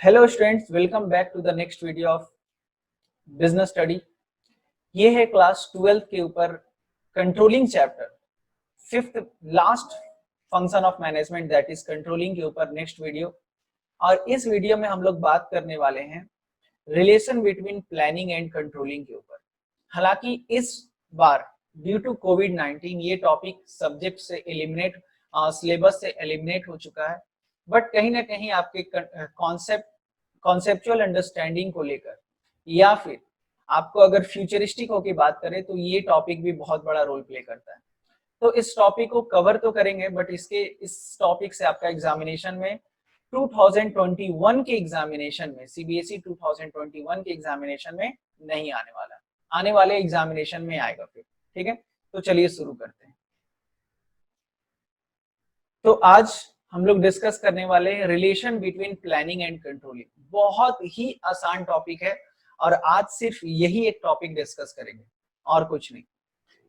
Hello students, welcome back to the next video of business study. ये है class 12 के ऊपर controlling chapter, fifth last function of management that is controlling के ऊपर next video. और इस वीडियो में हम लोग बात करने वाले हैं relation between planning and controlling के ऊपर। हालांकि इस बार ड्यू टू कोविड-19 ये टॉपिक सब्जेक्ट से एलिमिनेट, सिलेबस से एलिमिनेट हो चुका है, बट कहीं ना कहीं आपके कॉन्सेप्चुअल अंडरस्टैंडिंग को लेकर या फिर आपको अगर फ्यूचरिस्टिक होकर बात करें तो ये टॉपिक भी बहुत बड़ा रोल प्ले करता है। तो इस टॉपिक को कवर तो करेंगे, बट इस टॉपिक से आपका एग्जामिनेशन में 2021 के एग्जामिनेशन में, सीबीएसई 2021 के एग्जामिनेशन में नहीं आने वाला, आने वाले एग्जामिनेशन में आएगा फिर। ठीक है, तो चलिए शुरू करते हैं। तो आज हम लोग डिस्कस करने वाले हैं relation between planning and controlling. बहुत ही आसान टॉपिक है और आज सिर्फ यही एक टॉपिक डिस्कस करेंगे और कुछ नहीं।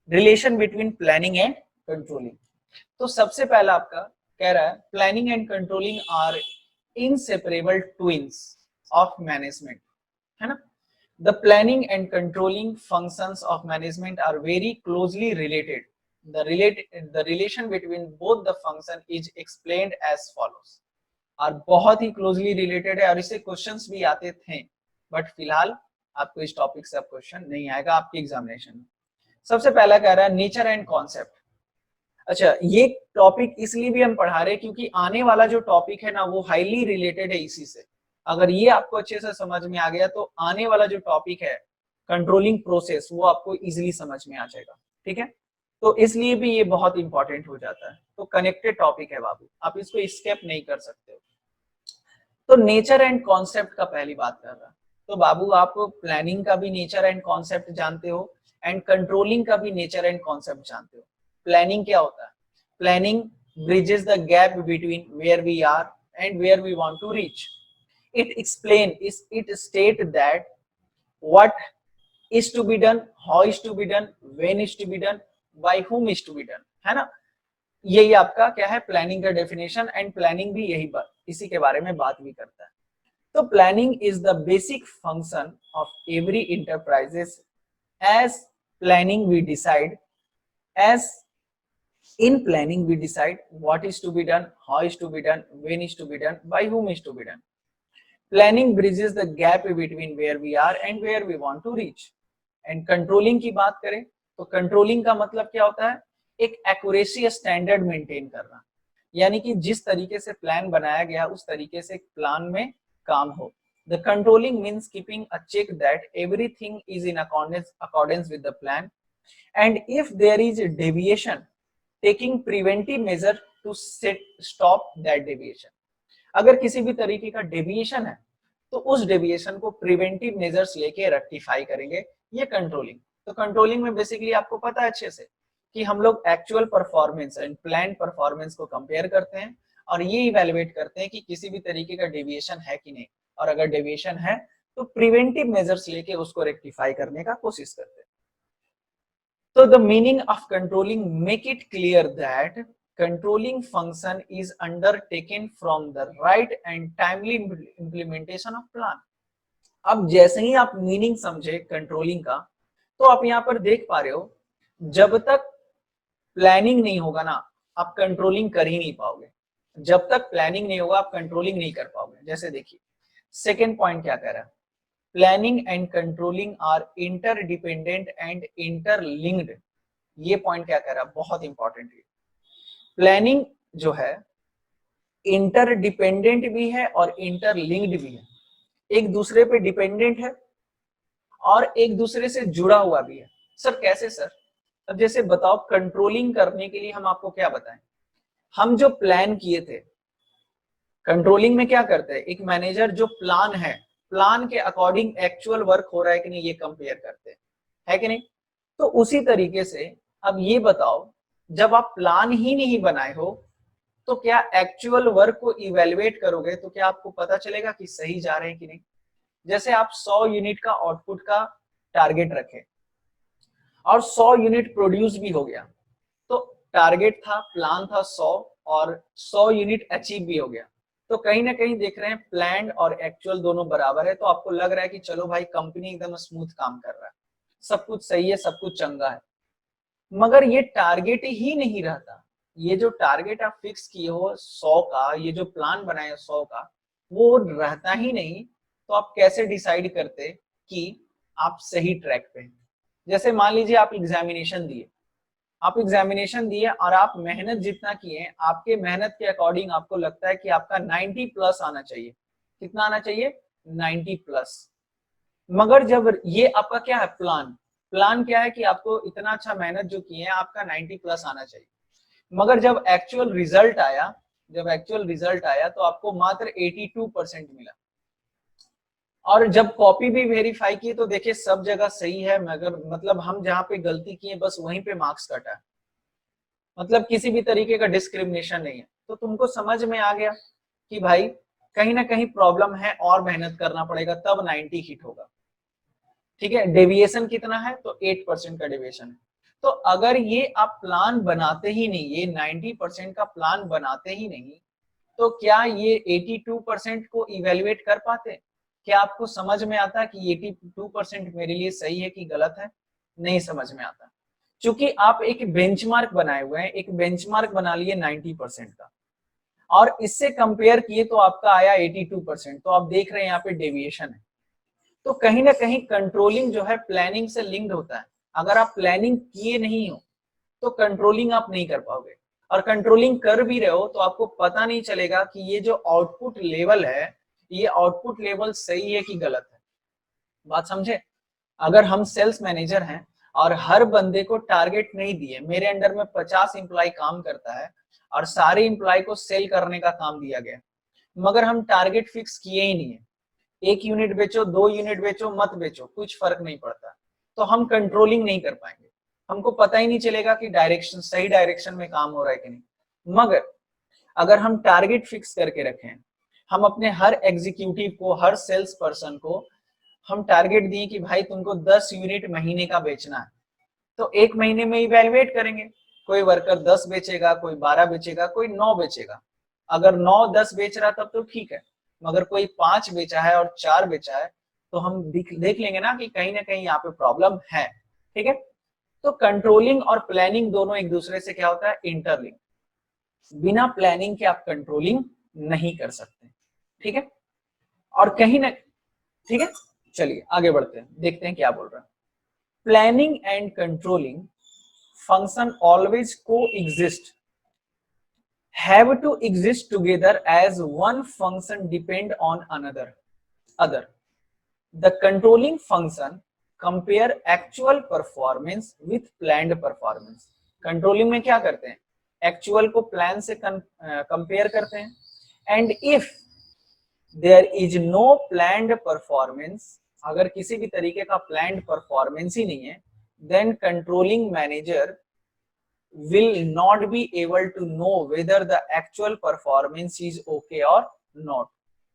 Relation between planning and controlling. तो सबसे पहला आपका कह रहा है planning and controlling are inseparable twins of management, है ना। The planning and controlling functions of management are very closely related. The relation between both the function is explained as follows. और बहुत ही क्लोजली रिलेटेड है और इससे questions भी आते थे, बट फिलहाल आपको इस टॉपिक से अब क्वेश्चन नहीं आएगा आपके एग्जामिनेशन में। सबसे पहला कह रहा है नेचर एंड कॉन्सेप्ट। अच्छा, ये टॉपिक इसलिए भी हम पढ़ा रहे हैं क्योंकि आने वाला जो टॉपिक है ना वो हाईली रिलेटेड है इसी से। अगर ये आपको अच्छे से समझ में आ गया तो आने वाला जो टॉपिक है कंट्रोलिंग प्रोसेस वो आपको इजिली समझ में आ जाएगा। ठीक है, तो इसलिए भी ये बहुत इंपॉर्टेंट हो जाता है। तो कनेक्टेड टॉपिक है बाबू, आप इसको स्किप नहीं कर सकते हो। तो नेचर एंड कॉन्सेप्ट का पहली बात कर रहा, तो बाबू आप प्लानिंग का भी नेचर एंड कॉन्सेप्ट जानते हो एंड कंट्रोलिंग का भी नेचर एंड कॉन्सेप्ट जानते हो। प्लानिंग क्या होता है? Planning bridges the gap between where we are and where we want to reach. It state that what is to be done, how is to be done, when is to be done, by whom is to be done, है ना। यही आपका क्या है planning का definition, and planning भी यही बात इसी के बारे में बात भी करता है। तो planning is the basic function of every enterprises. As planning we decide as in planning we decide what is to be done, how is to be done, when is to be done, by whom is to be done. Planning bridges the gap between where we are and where we want to reach. And controlling की बात करें तो controlling का मतलब क्या होता है? एक एक्यूरेसी स्टैंडर्ड मेंटेन करना, यानी कि जिस तरीके से प्लान बनाया गया उस तरीके से प्लान में काम हो. The controlling means keeping a check that everything is in accordance with the plan, and if there is a deviation, taking preventive measure to stop that deviation. अगर किसी भी तरीके का डेविएशन है तो उस डेविएशन को प्रिवेंटिव मेजर्स लेके रेक्टिफाई करेंगे, ये कंट्रोलिंग. तो कंट्रोलिंग में बेसिकली आपको पता है अच्छे से कि हम लोग actual performance and plan performance को कंपेयर करते हैं और ये इवेलुएट करते हैं कि किसी भी तरीके का डेविएशन है कि नहीं, और अगर डेविएशन है तो प्रिवेंटिव मेजर्स लेके उसको रेक्टिफाई करने का कोशिश करते हैं. So the meaning of controlling make it clear that controlling function is undertaken from the right and timely implementation of plan. अब जैसे ही आप मीनिंग समझे कंट्रोलिंग का तो आप यहाँ पर देख पा रहे हो, जब तक प्लानिंग नहीं होगा ना आप कंट्रोलिंग कर ही नहीं पाओगे. जब तक प्लानिंग नहीं होगा आप कंट्रोलिंग नहीं कर पाओगे. जैसे देखिए सेकेंड पॉइंट क्या कह रहा है, planning and controlling are interdependent and interlinked. ये पॉइंट क्या कह रहा है, बहुत इंपॉर्टेंट है. प्लानिंग जो है इंटरडिपेंडेंट भी है और इंटरलिंक्ड भी है, एक दूसरे पे डिपेंडेंट है और एक दूसरे से जुड़ा हुआ भी है. सर कैसे सर? अब जैसे बताओ, कंट्रोलिंग करने के लिए हम आपको क्या बताएं, हम जो प्लान किए थे कंट्रोलिंग में क्या करते हैं, एक मैनेजर जो प्लान है प्लान के अकॉर्डिंग एक्चुअल वर्क हो रहा है कि नहीं ये कंपेयर करते हैं, है कि नहीं. तो उसी तरीके से अब ये बताओ, जब आप प्लान ही नहीं बनाए हो तो क्या एक्चुअल वर्क को इवेलुएट करोगे तो क्या आपको पता चलेगा कि सही जा रहे हैं कि नहीं. जैसे आप 100 यूनिट का आउटपुट का टारगेट रखे और 100 यूनिट प्रोड्यूस भी हो गया, तो टारगेट था प्लान था 100 और 100 यूनिट अचीव भी हो गया, तो कहीं ना कहीं देख रहे हैं प्लान्ड और एक्चुअल दोनों बराबर है, तो आपको लग रहा है कि चलो भाई कंपनी एकदम स्मूथ काम कर रहा है, सब कुछ सही है, सब कुछ चंगा है। मगर ये टारगेट ही नहीं रहता। ये जो टारगेट आप फिक्स किए हो 100 का, ये जो प्लान बनाए 100 का, वो रहता ही नहीं। तो आप कैसे डिसाइड करते कि आप सही ट्रैक पे हैं? जैसे मान लीजिए आप एग्जामिनेशन दिए, और आप मेहनत जितना किए, आपके मेहनत के अकॉर्डिंग आपको लगता है कि आपका 90 प्लस आना चाहिए। कितना आना चाहिए? 90 प्लस। मगर जब ये आपका क्या है, प्लान क्या है कि आपको इतना अच्छा मेहनत जो किए हैं आपका 90 प्लस आना चाहिए। मगर जब एक्चुअल रिजल्ट आया तो आपको मात्र 82% मिला। और जब कॉपी भी वेरीफाई की तो देखिए सब जगह सही है, मगर मतलब हम जहाँ पे गलती किए बस वहीं पे मार्क्स कटा है, मतलब किसी भी तरीके का डिस्क्रिमिनेशन नहीं है। तो तुमको समझ में आ गया कि भाई कहीं ना कहीं प्रॉब्लम है और मेहनत करना पड़ेगा तब 90 हिट होगा। ठीक है, डेविएशन कितना है? तो 8% का डेविएशन है। तो अगर ये आप प्लान बनाते ही नहीं, ये 90% का प्लान बनाते ही नहीं, तो क्या ये 82% को इवेल्युएट कर पाते? क्या आपको समझ में आता कि 82% मेरे लिए सही है कि गलत है? नहीं समझ में आता, क्योंकि आप एक बेंचमार्क बनाए हुए हैं, एक बेंचमार्क बना लिए 90% का, और इससे कंपेयर किए तो आपका आया 82%। तो आप देख रहे हैं यहाँ पे डेविएशन है। तो कहीं ना कहीं कंट्रोलिंग जो है प्लानिंग से लिंक्ड होता है। अगर आप प्लानिंग किए नहीं हो तो कंट्रोलिंग आप नहीं कर पाओगे, और कंट्रोलिंग कर भी रहे हो तो आपको पता नहीं चलेगा कि ये जो आउटपुट लेवल है, ये आउटपुट लेवल सही है कि गलत है। बात समझे? अगर हम सेल्स मैनेजर हैं और हर बंदे को टारगेट नहीं दिए, मेरे अंडर में 50 इंप्लॉय काम करता है और सारे इंप्लॉय को सेल करने का काम दिया गया, मगर हम टारगेट फिक्स किए ही नहीं है, 1 यूनिट बेचो, 2 यूनिट बेचो, मत बेचो, कुछ फर्क नहीं पड़ता, तो हम कंट्रोलिंग नहीं कर पाएंगे। हमको पता ही नहीं चलेगा कि डायरेक्शन, सही डायरेक्शन में काम हो रहा है कि नहीं। मगर अगर हम टारगेट फिक्स करके रखें, हम अपने हर एग्जीक्यूटिव को, हर सेल्स पर्सन को हम टारगेट दिए कि भाई तुमको 10 यूनिट महीने का बेचना है, तो 1 महीने में इवेलुएट करेंगे। कोई वर्कर 10 बेचेगा, कोई 12 बेचेगा, कोई 9 बेचेगा। अगर 9-10 बेच रहा तब तो ठीक है, मगर कोई 5 बेचा है और 4 बेचा है, तो हम देख लेंगे ना कि कहीं ना कहीं यहाँ पे प्रॉब्लम है। ठीक है, तो कंट्रोलिंग और प्लानिंग दोनों एक दूसरे से क्या होता है, इंटरलिंक। बिना प्लानिंग के आप कंट्रोलिंग नहीं कर सकते। ठीक है, और कहीं ना, ठीक है, चलिए आगे बढ़ते हैं, देखते हैं क्या बोल रहा है। Planning and controlling function always coexist, have to exist together as one function depend on other. The controlling function compare actual performance with planned performance. Controlling में क्या करते हैं, एक्चुअल को प्लान से कंपेयर करते हैं, and if there is no planned performance, अगर किसी भी तरीके का प्लान्ड परफॉर्मेंस ही नहीं है, then controlling manager will not be able to know whether the actual performance is okay or not.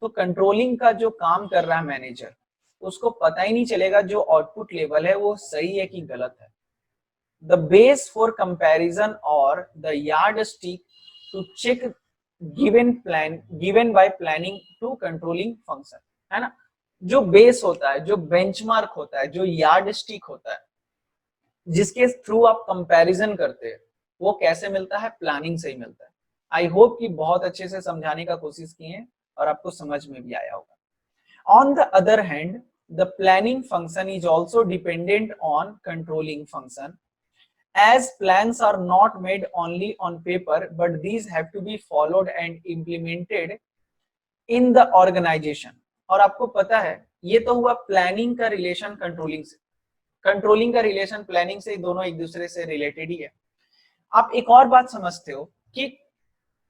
तो कंट्रोलिंग का जो काम कर रहा है मैनेजर, उसको पता ही नहीं चलेगा जो आउटपुट लेवल है वो सही है कि गलत है। द बेस फॉर कंपैरिजन और the yardstick to check given by planning to controlling function, है ना। जो बेस होता है, जो बेंचमार्क होता है, जो यार्ड स्टिक होता है, जिसके थ्रू आप कंपैरिजन करते हैं, वो कैसे मिलता है, प्लानिंग से ही मिलता है। आई होप कि बहुत अच्छे से समझाने का कोशिश की है और आपको समझ में भी आया होगा। On the other hand, the planning function is also dependent on controlling function, as plans are not made only on paper but these have to be followed and implemented in the organization। और आपको पता है ये तो हुआ planning का relation controlling से, controlling का रिलेशन प्लानिंग से, दोनों एक दूसरे से रिलेटेड ही है। आप एक और बात समझते हो कि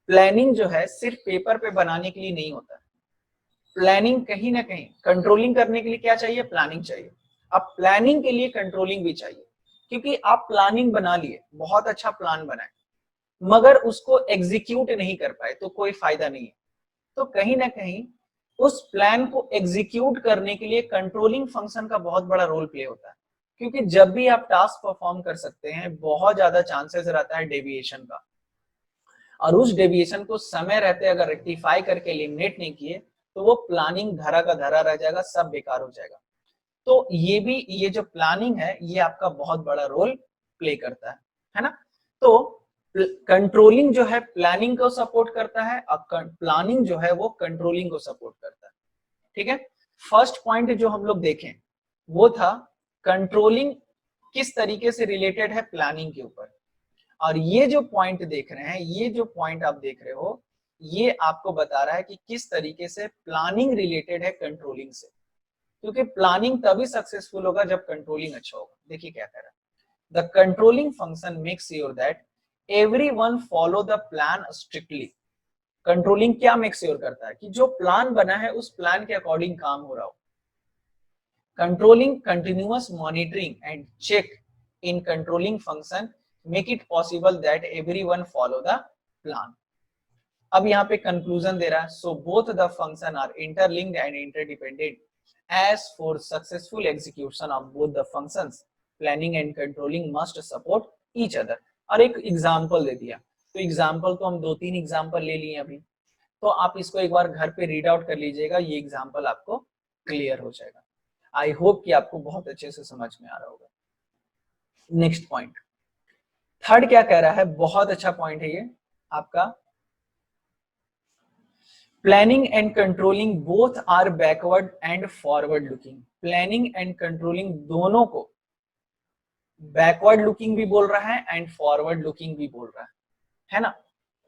प्लानिंग जो है सिर्फ पेपर पे बनाने के लिए नहीं होता, प्लानिंग कहीं ना कहीं कंट्रोलिंग करने के लिए क्या चाहिए, प्लानिंग चाहिए। अब प्लानिंग के लिए कंट्रोलिंग भी चाहिए, क्योंकि आप प्लानिंग बना लिए, बहुत अच्छा प्लान बनाए, मगर उसको एग्जीक्यूट नहीं कर पाए तो कोई फायदा नहीं है। तो कहीं ना कहीं उस प्लान को एग्जीक्यूट करने के लिए कंट्रोलिंग फंक्शन का बहुत बड़ा रोल प्ले होता है, क्योंकि जब भी आप टास्क परफॉर्म कर सकते हैं बहुत ज्यादा चांसेस रहता है डेविएशन का। और उस डेविएशन को समय रहते अगर रेक्टिफाई करके एलिमिनेट नहीं किए तो वो प्लानिंग धरा का धरा रह जाएगा, सब बेकार हो जाएगा। तो ये जो प्लानिंग है ये आपका बहुत बड़ा रोल प्ले करता है ना। तो कंट्रोलिंग जो है प्लानिंग को सपोर्ट करता है और प्लानिंग जो है वो कंट्रोलिंग को सपोर्ट करता है। ठीक है, फर्स्ट पॉइंट जो हम लोग देखें वो था कंट्रोलिंग किस तरीके से रिलेटेड है प्लानिंग के ऊपर, और ये जो पॉइंट देख रहे हैं, ये जो पॉइंट आप देख रहे हो, ये आपको बता रहा है कि किस तरीके से प्लानिंग रिलेटेड है कंट्रोलिंग से, क्योंकि प्लानिंग तभी सक्सेसफुल होगा जब कंट्रोलिंग अच्छा होगा। देखिए क्या कह रहा है, the controlling function makes sure that everyone follow the plan strictly. Controlling क्या मेक श्योर करता है कि जो प्लान बना है उस प्लान के अकॉर्डिंग काम हो रहा हो। Controlling continuous monitoring and check in controlling function make it possible that everyone follow the plan. अब यहाँ पे कंक्लूजन दे रहा है, so both the function are interlinked and interdependent as for successful execution of both the functions planning and controlling must support each other। और एक example दे दिया, तो एग्जांपल तो हम 2-3 एग्जांपल ले लिए अभी, तो आप इसको एक बार घर पे रीड आउट कर लीजिएगा, ये एग्जांपल आपको क्लियर हो जाएगा। आई होप कि आपको बहुत अच्छे से समझ में आ रहा होगा। नेक्स्ट पॉइंट, थर्ड क्या कह रहा है, बहुत अच्छा पॉइंट है ये आपका, planning and controlling both are backward and forward looking. Planning and controlling दोनों को बैकवर्ड लुकिंग भी बोल रहा है एंड फॉरवर्ड लुकिंग भी बोल रहा है ना।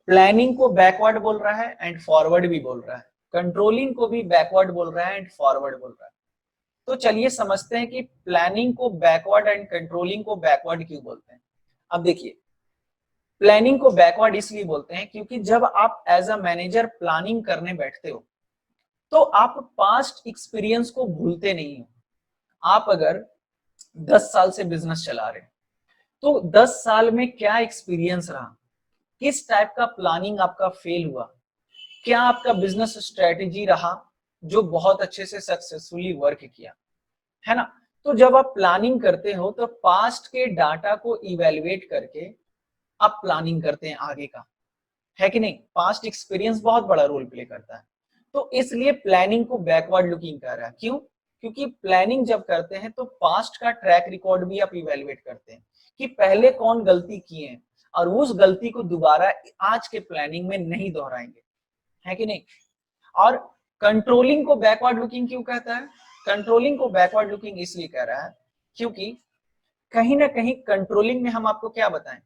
प्लानिंग को बैकवर्ड बोल रहा है एंड फॉरवर्ड भी बोल रहा है, कंट्रोलिंग को भी बैकवर्ड बोल रहा है एंड फॉरवर्ड बोल रहा है। तो चलिए समझते हैं कि प्लानिंग को बैकवर्ड एंड कंट्रोलिंग को बैकवर्ड क्यों बोलते हैं। अब देखिए, प्लानिंग को बैकवर्ड इसलिए बोलते हैं क्योंकि जब आप एज अ मैनेजर प्लानिंग करने बैठते हो तो आप पास्ट एक्सपीरियंस को भूलते नहीं हो। आप अगर 10 साल से बिजनेस चला रहे तो 10 साल में क्या एक्सपीरियंस रहा, किस टाइप का प्लानिंग आपका फेल हुआ, क्या आपका बिजनेस स्ट्रेटेजी रहा जो बहुत अच्छे से सक्सेसफुली वर्क किया, है ना। तो जब आप प्लानिंग करते हो तो पास्ट के डाटा को इवेलुएट करके आप प्लानिंग करते हैं आगे का, है कि नहीं। पास्ट एक्सपीरियंस बहुत बड़ा रोल प्ले करता है, तो इसलिए प्लानिंग को बैकवर्ड लुकिंग कर रहा है। क्यों? क्योंकि प्लानिंग जब करते हैं तो पास्ट का ट्रैक रिकॉर्ड भी आप इवेलुएट करते हैं कि पहले कौन गलती किए हैं और उस गलती को दोबारा आज के प्लानिंग में नहीं दोहराएंगे, है कि नहीं। और कंट्रोलिंग को बैकवर्ड लुकिंग क्यों कहता है? कंट्रोलिंग को बैकवर्ड लुकिंग इसलिए कह रहा है क्योंकि कहीं ना कहीं कंट्रोलिंग में हम आपको क्या बताएं,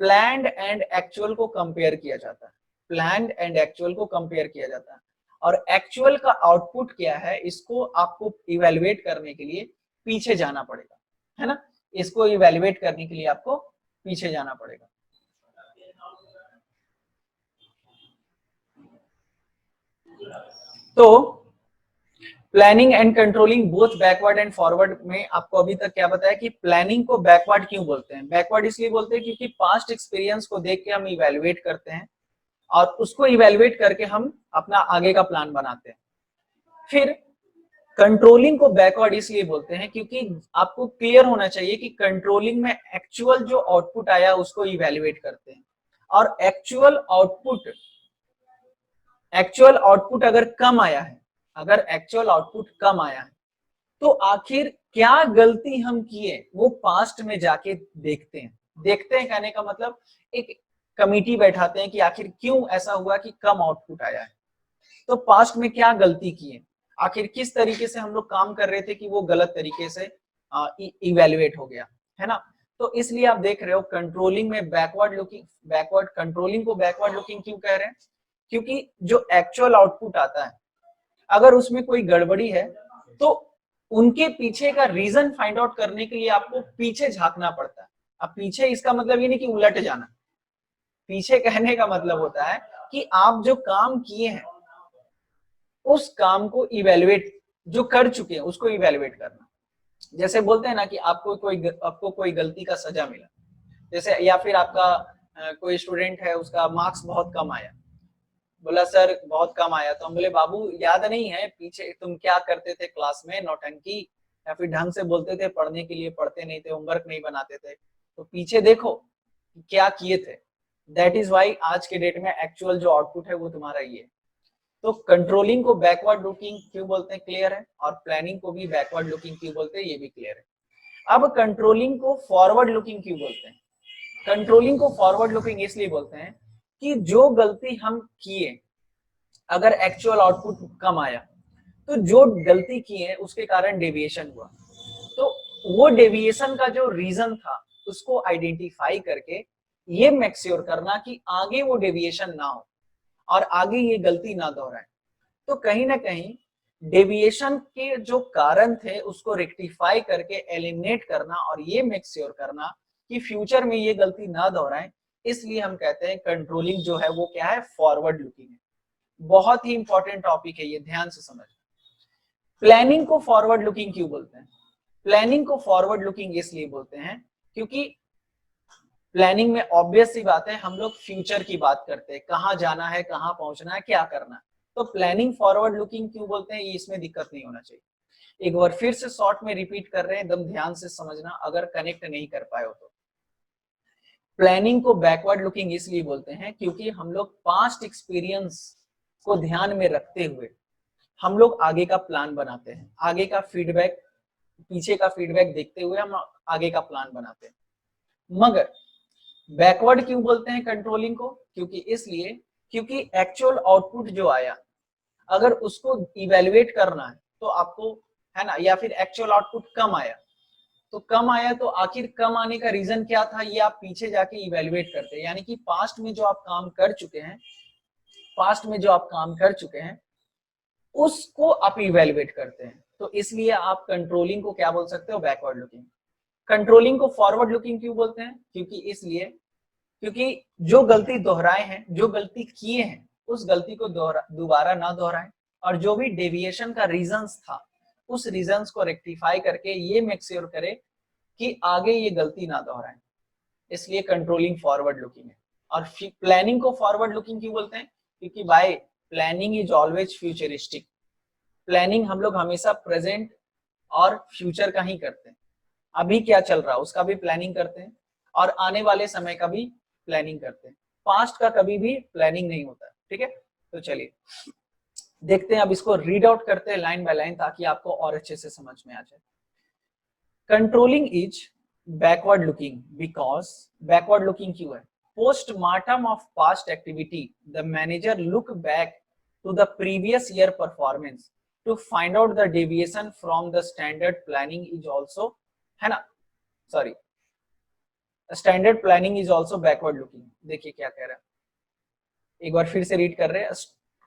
प्लान्ड एंड एक्चुअल को कंपेयर किया जाता है। प्लान्ड एंड एक्चुअल को कंपेयर किया जाता है और एक्चुअल का आउटपुट क्या है इसको आपको इवेलुएट करने के लिए पीछे जाना पड़ेगा, है ना। इसको इवेलुएट करने के लिए आपको पीछे जाना पड़ेगा। तो planning and controlling both backward and forward में आपको अभी तक क्या बताया कि प्लानिंग को बैकवर्ड क्यों बोलते हैं। बैकवर्ड इसलिए बोलते हैं क्योंकि पास्ट एक्सपीरियंस को देख के हम इवेलुएट करते हैं और उसको इवेलुएट करके हम अपना आगे का प्लान बनाते हैं। फिर कंट्रोलिंग को बैकवर्ड इसलिए बोलते हैं क्योंकि आपको क्लियर होना चाहिए कि कंट्रोलिंग में एक्चुअल जो आउटपुट आया उसको इवेलुएट करते हैं और एक्चुअल आउटपुट अगर कम आया है, अगर एक्चुअल आउटपुट कम आया है तो आखिर क्या गलती हम किए वो पास्ट में जाके देखते हैं। देखते हैं कहने का मतलब एक कमिटी बैठाते हैं कि आखिर क्यों ऐसा हुआ कि कम आउटपुट आया है, तो पास्ट में क्या गलती किए, आखिर किस तरीके से हम लोग काम कर रहे थे कि वो गलत तरीके से इवेल्युएट हो गया, है ना। तो इसलिए आप देख रहे हो कंट्रोलिंग में कंट्रोलिंग को बैकवर्ड लुकिंग क्यों कह रहे हैं, क्योंकि जो एक्चुअल आउटपुट आता है अगर उसमें कोई गड़बड़ी है तो उनके पीछे का रीजन फाइंड आउट करने के लिए आपको पीछे झांकना पड़ता है। अब पीछे इसका मतलब ये नहीं कि उलट जाना, पीछे कहने का मतलब होता है कि आप जो काम किए हैं उस काम को इवेलुएट, जो कर चुके हैं उसको इवेलुएट करना। जैसे बोलते हैं ना कि आपको कोई गलती का सजा मिला, जैसे या फिर आपका कोई स्टूडेंट है उसका मार्क्स बहुत कम आया, बोला सर बहुत कम आया, तो हम बोले बाबू याद नहीं है पीछे तुम क्या करते थे क्लास में, नौटंकी या फिर ढंग से बोलते थे, पढ़ने के लिए पढ़ते नहीं थे, होमवर्क नहीं बनाते थे, तो पीछे देखो क्या किए थे। दैट इज वाई आज के डेट में एक्चुअल जो आउटपुट है वो तुम्हारा ये है। तो कंट्रोलिंग को बैकवर्ड लुकिंग क्यों बोलते हैं, क्लियर है, और प्लानिंग को भी बैकवर्ड लुकिंग क्यों बोलते हैं, ये भी क्लियर है। अब कंट्रोलिंग को फॉरवर्ड लुकिंग क्यों बोलते हैं? कंट्रोलिंग को फॉरवर्ड लुकिंग इसलिए बोलते हैं कि जो गलती हम किए, अगर एक्चुअल आउटपुट कम आया, तो जो गलती की है उसके कारण डेविएशन हुआ, तो वो डेविएशन का जो रीजन था उसको आइडेंटिफाई करके ये मेक श्योर करना कि आगे वो डेविएशन ना हो और आगे ये गलती ना दोहराए। तो कहीं ना कहीं डेविएशन के जो कारण थे उसको रेक्टिफाई करके एलिमिनेट करना और ये मेक श्योर करना कि फ्यूचर में ये गलती ना दोहराएं, इसलिए हम कहते हैं कंट्रोलिंग जो है वो क्या है, फॉरवर्ड लुकिंग है। बहुत ही इंपॉर्टेंट टॉपिक है ये, ध्यान से समझना। प्लानिंग को फॉरवर्ड लुकिंग क्यों बोलते हैं? प्लानिंग को फॉरवर्ड लुकिंग इसलिए बोलते हैं क्योंकि प्लानिंग में ऑब्वियस सी बात है, हम लोग फ्यूचर की बात करते हैं, कहाँ जाना है, कहाँ पहुंचना है, क्या करना है। तो प्लानिंग फॉरवर्ड लुकिंग क्यों बोलते हैं, ये इसमें दिक्कत नहीं होना चाहिए। एक बार फिर से शॉर्ट में रिपीट कर रहे हैं, एकदम ध्यान से समझना अगर कनेक्ट नहीं कर पाए हो तो। प्लानिंग को बैकवर्ड लुकिंग इसलिए बोलते हैं क्योंकि हम लोग पास्ट एक्सपीरियंस को ध्यान में रखते हुए हम लोग आगे का प्लान बनाते हैं, आगे का फीडबैक, पीछे का फीडबैक देखते हुए हम आगे का प्लान बनाते हैं। मगर बैकवर्ड क्यों बोलते हैं कंट्रोलिंग को? क्योंकि इसलिए क्योंकि एक्चुअल आउटपुट जो आया, अगर उसको इवेल्युएट करना है तो आपको, है ना, या फिर एक्चुअल आउटपुट कम आया, तो कम आया तो आखिर कम आने का रीजन क्या था, ये आप पीछे जाके इवेल्युएट करते हैं। यानी कि पास्ट में जो आप काम कर चुके हैं, पास्ट में जो आप काम कर चुके हैं उसको आप इवेल्युएट करते हैं। तो इसलिए आप कंट्रोलिंग को क्या बोल सकते हो, बैकवर्ड लुकिंग। कंट्रोलिंग को फॉरवर्ड लुकिंग क्यों बोलते हैं? क्योंकि इसलिए क्योंकि जो गलती दोहराए हैं, जो गलती किए हैं, उस गलती को दोबारा ना दोहराएं, और जो भी डेविएशन का रीजंस था उस रीजंस को रेक्टिफाई करके ये मेक श्योर करे कि आगे ये गलती ना दोहराएं। इसलिए कंट्रोलिंग फॉरवर्ड लुकिंग है। और प्लानिंग को फॉरवर्ड लुकिंग क्यों बोलते हैं? क्योंकि bye planning is always futuristic. Planning हम लोग हमेशा प्रेजेंट और फ्यूचर का ही करते हैं। अभी क्या चल रहा है उसका भी प्लानिंग करते हैं और आने वाले समय का भी प्लानिंग करते हैं। पास्ट का कभी भी प्लानिंग नहीं होता। ठीक है, तो चलिए देखते हैं, अब इसको रीड आउट करते हैं लाइन बाय लाइन ताकि आपको और अच्छे से समझ में आ जाए। Controlling is backward looking because, backward looking क्यों है? Postmortem of past activity the manager look back to the previous year performance to find out the deviation from the standard planning is also, है ना, sorry, standard planning is also backward looking. देखिए क्या कह रहा है, एक बार फिर से रीड कर रहे हैं।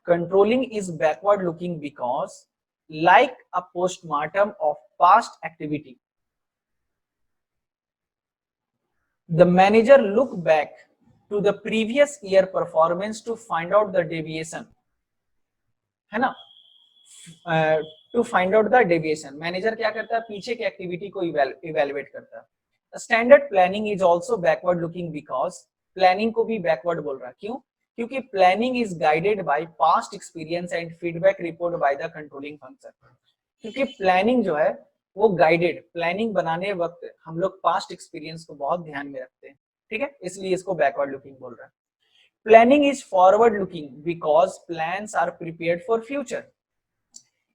Controlling is backward looking because like a postmortem of past activity the manager look back to the previous year performance to find out the deviation, है ना, to find out the deviation. Manager क्या करता है, पीछे की activity को evaluate करता है। Standard planning is also backward looking because, planning को भी बैकवर्ड बोल रहा है, क्यों? क्योंकि planning is guided by past experience and feedback report by the controlling function. क्योंकि प्लानिंग जो है वो गाइडेड, प्लानिंग बनाने वक्त हम लोग पास्ट एक्सपीरियंस को बहुत ध्यान में रखते हैं। ठीक है, इसलिए इसको बैकवर्ड लुकिंग बोल रहा है। Planning is forward looking because plans are prepared for future.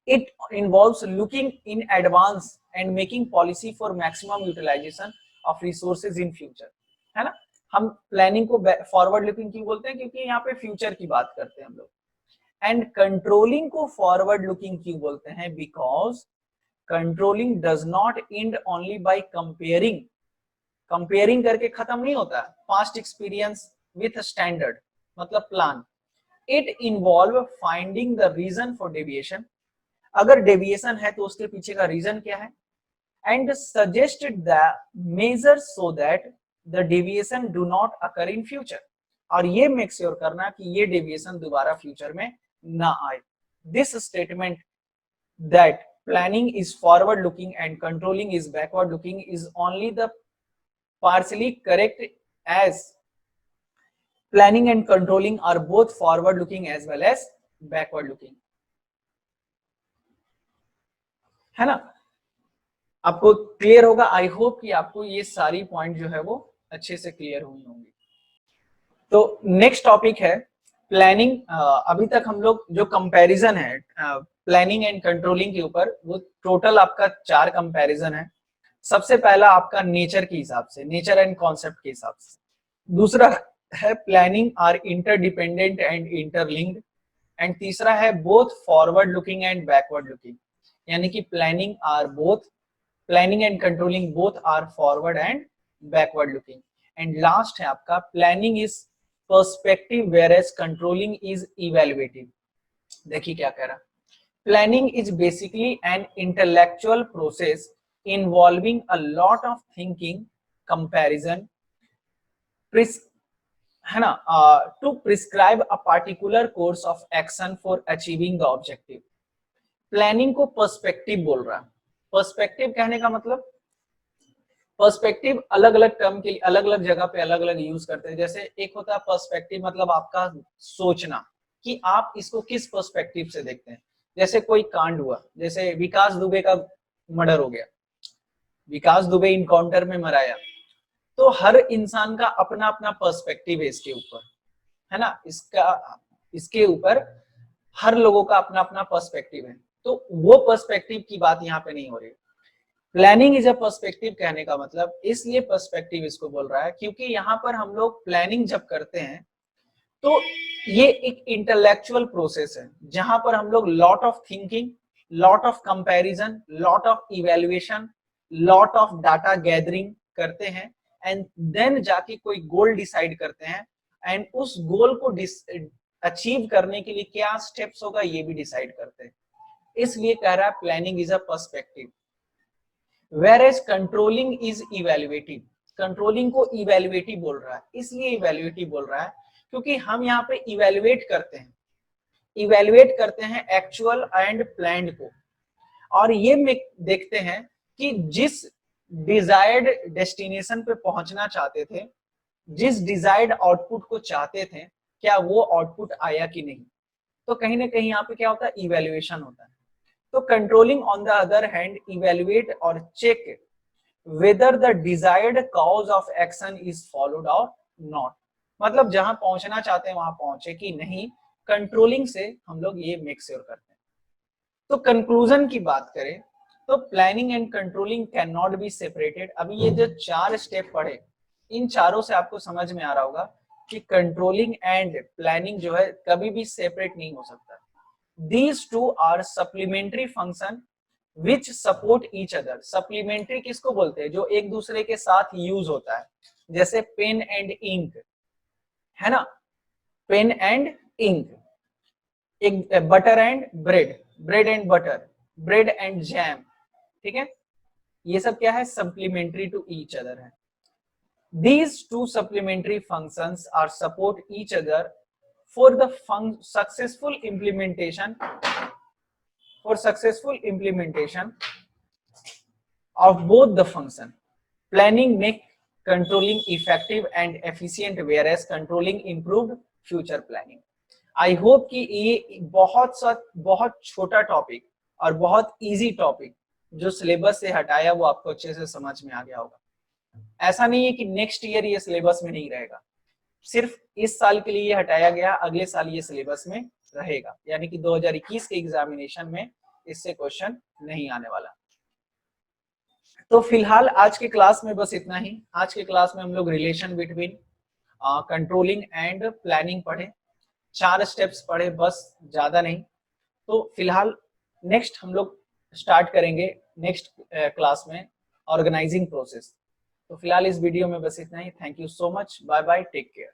It involves looking in advance and making policy for maximum utilization of resources in future, है ना। हम प्लानिंग को फॉरवर्ड लुकिंग क्यों बोलते हैं? क्योंकि यहाँ पे फ्यूचर की बात करते हैं हम लोग। एंड कंट्रोलिंग को फॉरवर्ड लुकिंग क्यों बोलते हैं? Because controlling does not end only by comparing, comparing करके खत्म नहीं होता पास्ट एक्सपीरियंस विथ स्टैंडर्ड मतलब plan. It involve finding the reason for deviation, अगर डेविएशन है तो उसके पीछे का रीजन क्या है, and suggested the measures so that the deviation do not occur in future, और ये मेक श्योर करना कि ये डेविएशन दोबारा फ्यूचर में ना आए। This statement that planning is forward looking and controlling is backward looking is only the partially correct as planning and controlling are both forward looking as well as backward looking, है ना। आपको clear होगा, I hope कि आपको ये सारी point जो है वो अच्छे से क्लियर हुई होंगी। तो नेक्स्ट टॉपिक है प्लानिंग। अभी तक हम लोग जो कंपैरिजन है प्लानिंग एंड कंट्रोलिंग के ऊपर, वो टोटल आपका 4 कंपैरिजन है। सबसे पहला आपका नेचर के हिसाब से, नेचर एंड कॉन्सेप्ट के हिसाब से। दूसरा है planning are interdependent and interlinked. And तीसरा है both forward looking and backward looking, यानी कि planning and controlling both are forward and backward looking. And last है आपका planning is perspective whereas controlling is evaluative. देखिए क्या कह रहा, planning is basically an intellectual process involving a lot of thinking, comparison, है ना, to prescribe a particular course of action for achieving the objective। Planning को perspective बोल रहा है। पर्सपेक्टिव कहने का मतलब, पर्सपेक्टिव अलग अलग टर्म के लिए अलग अलग जगह पे अलग अलग यूज करते हैं। जैसे एक होता है पर्सपेक्टिव, मतलब आपका सोचना कि आप इसको किस पर्सपेक्टिव से देखते हैं। जैसे कोई कांड हुआ, जैसे विकास दुबे का मर्डर हो गया, विकास दुबे इनकाउंटर में मराया, तो हर इंसान का अपना अपना पर्सपेक्टिव है इसके ऊपर, है ना, इसके ऊपर हर लोगों का अपना अपना पर्सपेक्टिव है। तो वो पर्सपेक्टिव की बात यहाँ पे नहीं हो रही। प्लानिंग इज अ पर्सपेक्टिव कहने का मतलब, इसलिए पर्सपेक्टिव इसको बोल रहा है क्योंकि यहाँ पर हम लोग प्लानिंग जब करते हैं तो ये एक इंटेलेक्चुअल प्रोसेस है जहां पर हम लोग lot of thinking, lot of comparison, lot of evaluation, lot of data gathering करते हैं एंड देन जाके कोई गोल डिसाइड करते हैं एंड उस गोल को अचीव करने के लिए क्या स्टेप्स होगा ये भी डिसाइड करते हैं। इसलिए कह रहा है planning is a perspective, whereas controlling is evaluative. Controlling को इवैल्यूएटिव बोल रहा है, इसलिए इवैल्यूएटिव बोल रहा है क्योंकि हम यहाँ पे इवैल्यूएट करते हैं एक्चुअल एंड प्लान्ड को, और ये देखते हैं कि जिस डिजायर्ड डेस्टिनेशन पे पहुंचना चाहते थे, जिस डिजायर्ड आउटपुट को चाहते थे, क्या वो आउटपुट आया कि नहीं। तो कहीं ना कहीं यहाँ पे क्या होता है, इवैल्यूएशन होता है। तो controlling on the other hand evaluate और check whether the desired course of action is followed और नॉट। मतलब जहां पहुंचना चाहते हैं वहां पहुंचे कि नहीं, कंट्रोलिंग से हम लोग ये मेक श्योर करते हैं। तो कंक्लूजन की बात करें तो planning and controlling can not be separated. अभी ये जो 4 स्टेप पढ़े, इन चारों से आपको समझ में आ रहा होगा कि कंट्रोलिंग एंड प्लानिंग जो है कभी भी सेपरेट नहीं हो सकता। These two are supplementary function which support each other। Supplementary किसको बोलते हैं, जो एक दूसरे के साथ यूज होता है। जैसे पेन एंड इंक, है ना, पेन एंड इंक, एक butter and bread, bread and butter, bread and jam, ठीक है, ये सब क्या है, सप्लीमेंट्री टू ईच अदर है। These two supplementary functions are support each other for the successful implementation of both the function। Planning make controlling effective and efficient, whereas controlling improved future planning। I hope कि ये बहुत छोटा topic और बहुत easy topic जो syllabus से हटाया वो आपको अच्छे से समझ में आ गया होगा। ऐसा नहीं है कि नेक्स्ट ईयर ये सिलेबस में नहीं रहेगा, सिर्फ इस साल के लिए ये हटाया गया, अगले साल ये सिलेबस में रहेगा, यानी कि 2021 के एग्जामिनेशन में इससे क्वेश्चन नहीं आने वाला। तो फिलहाल आज के क्लास में बस इतना ही। आज के क्लास में हम लोग relation between controlling and planning पढ़े, 4 स्टेप्स पढ़े, बस ज्यादा नहीं। तो फिलहाल नेक्स्ट हम लोग स्टार्ट करेंगे नेक्स्ट क्लास में ऑर्गेनाइजिंग प्रोसेस। तो फिलहाल इस वीडियो में बस इतना ही। Thank you so much, bye bye, take care.